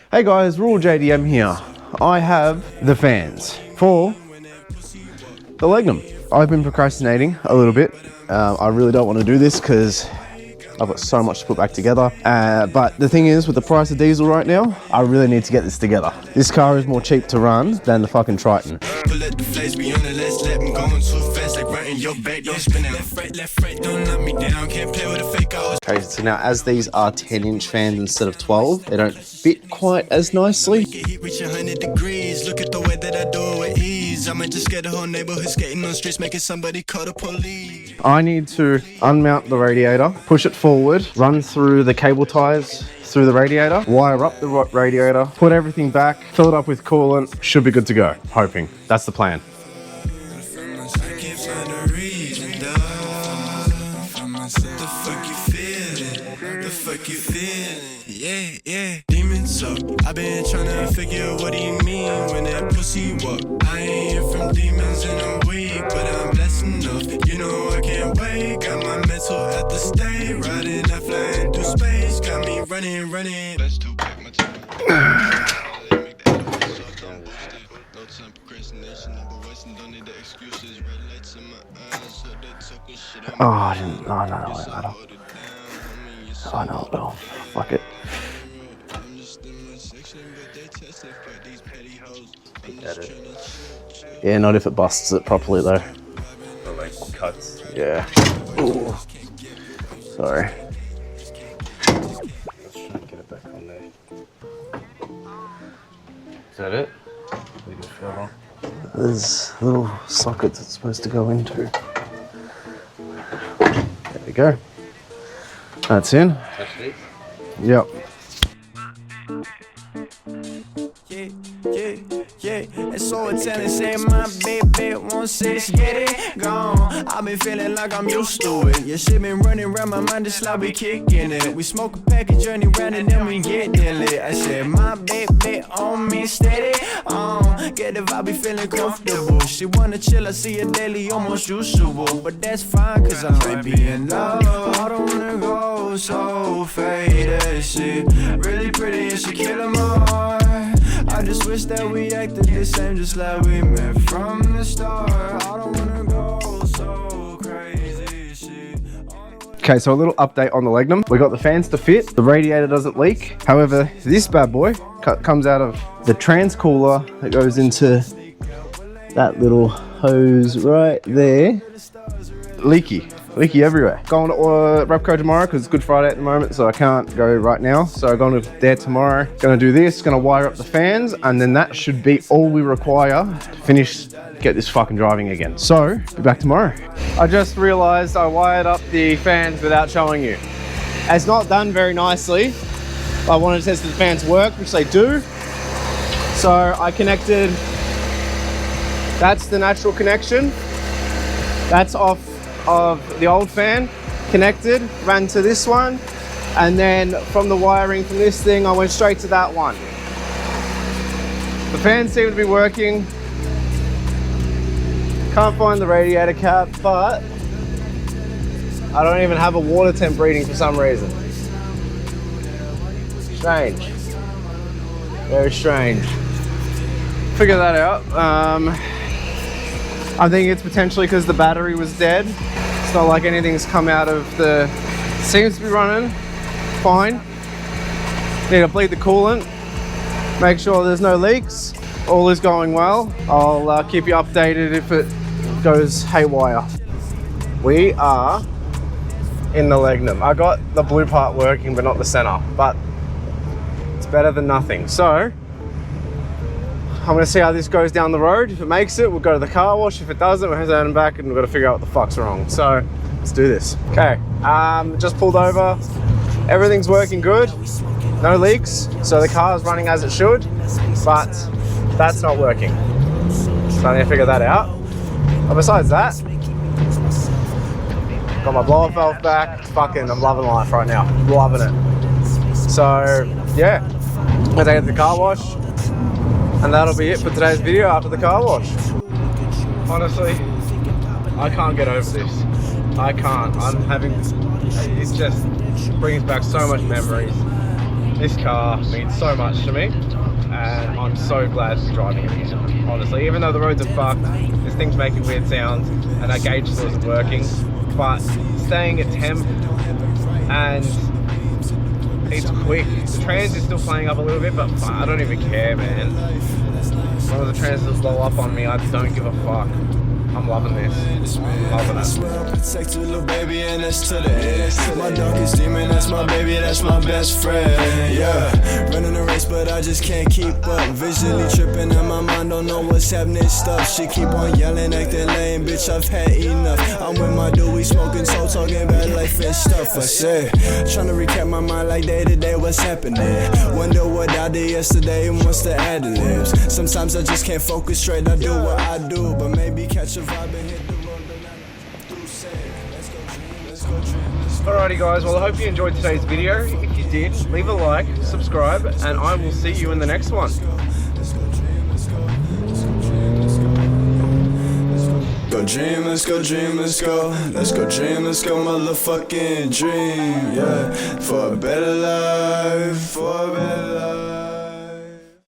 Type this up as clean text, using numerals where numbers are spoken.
Hey guys, Raw JDM here. I have the fans for the Legnum. I've been procrastinating a little bit. I really don't want to do this because I've got so much to put back together. But the thing is, with the price of diesel right now, I really need to get this together. This car is more cheap to run than the fucking Triton. Okay, so now as these are 10-inch fans instead of 12, they don't fit quite as nicely. I might just get the whole neighborhood skating on streets, making somebody call the police. I need to unmount the radiator, push it forward, run through the cable ties through the radiator, wire up the radiator, put everything back, fill it up with coolant. Should be good to go. Hoping. That's the plan. Yeah, demons up. I've been trying to figure what do you mean when that pussy walk. I ain't hear from demons in a week, but I'm blessed enough. You know I can't wait. Got my mental at the state, riding, I flying through space. Got me running. Best to pack my time. Oh, I didn't. Oh, no. Oh no, well, fuck it. Yeah, not if it busts it properly though. Or like cuts. Yeah. Ooh. Sorry. Let's try and get it back on there. Is that it? There's little sockets it's supposed to go into. There we go. That's in. Yep. Yeah. And so it's telling, say my baby won't say get it gone. I've been feeling like I'm used to it. Your shit been running around my mind just like we kicking it. We smoke a package, journey round and then we get lit. I said my baby on me steady. Get the vibe, be feeling comfortable. She wanna chill, I see her daily, almost usual. But that's fine, cause I might be in love. I don't wanna go so faded. She really pretty and she killing my heart. I just wish that we acted the same, just like we met from the start. I don't wanna go so crazy. Okay, so a little update on the Legnum. We got the fans to fit, the radiator doesn't leak. However, this bad boy comes out of the transcooler that goes into that little hose right there. Leaky everywhere. Going to Repco tomorrow because it's Good Friday at the moment, so I can't go right now. So going to there tomorrow. Going to do this, going to wire up the fans, and then that should be all we require to finish, get this fucking driving again. So, be back tomorrow. I just realized I wired up the fans without showing you. It's not done very nicely. I wanted to test if the fans work, which they do. So I connected, that's the natural connection. That's off of the old fan, connected, ran to this one, and then from the wiring from this thing I went straight to that one. The fans seem to be working. Can't find the radiator cap, but I don't even have a water temp reading for some reason. Strange. Very strange. Figure that out. I think it's potentially because the battery was dead. It's not like anything's come out of the... Seems to be running fine. Need to bleed the coolant. Make sure there's no leaks. All is going well. I'll keep you updated if it goes haywire. We are in the Legnum. I got the blue part working, but not the center. But it's better than nothing. So I'm gonna see how this goes down the road. If it makes it, we'll go to the car wash. If it doesn't, we'll head down and back and we've got to figure out what the fuck's wrong. So let's do this. Okay, just pulled over. Everything's working good. No leaks. So the car's running as it should, but that's not working. So I need to figure that out. But besides that, got my blow-off valve back. Fucking, I'm loving life right now. Loving it. So yeah, I'm gonna take it to the car wash. And that'll be it for today's video after the car wash. Honestly, I can't get over this. I can't. I'm having, it just brings back so much memories. This car means so much to me, and I'm so glad to be driving it again. Honestly, even though the roads are fucked, this thing's making weird sounds, and our gauge still isn't working, but staying at temp, and it's quick. The trans is still playing up a little bit, but I don't even care, man. As long as the trans doesn't blow up on me, I don't give a fuck. I'm loving this. Loving it. Protect you, little baby, and that's to the end. My darkest demon, that's my baby, that's my best friend. Yeah, running a race, but I just can't keep up. Visually tripping in my mind, don't know what's happening. Stuff she keep on yelling, acting lame. Bitch, I've had enough. I'm with my dude, we smoking, so talking about life and stuff. I said, trying to recap my mind like day to day, what's happening. Wonder what I did yesterday and what's the ad-libs. Sometimes I just can't focus straight. I do what I do, but maybe catch a vibe and hit the road. Alrighty guys, well I hope you enjoyed today's video. If you did, leave a like, subscribe, and I will see you in the next one. Go dream, let's go dream, let's go. Let's go dream, let's go motherfucking dream. Yeah, for a better life, for a better life.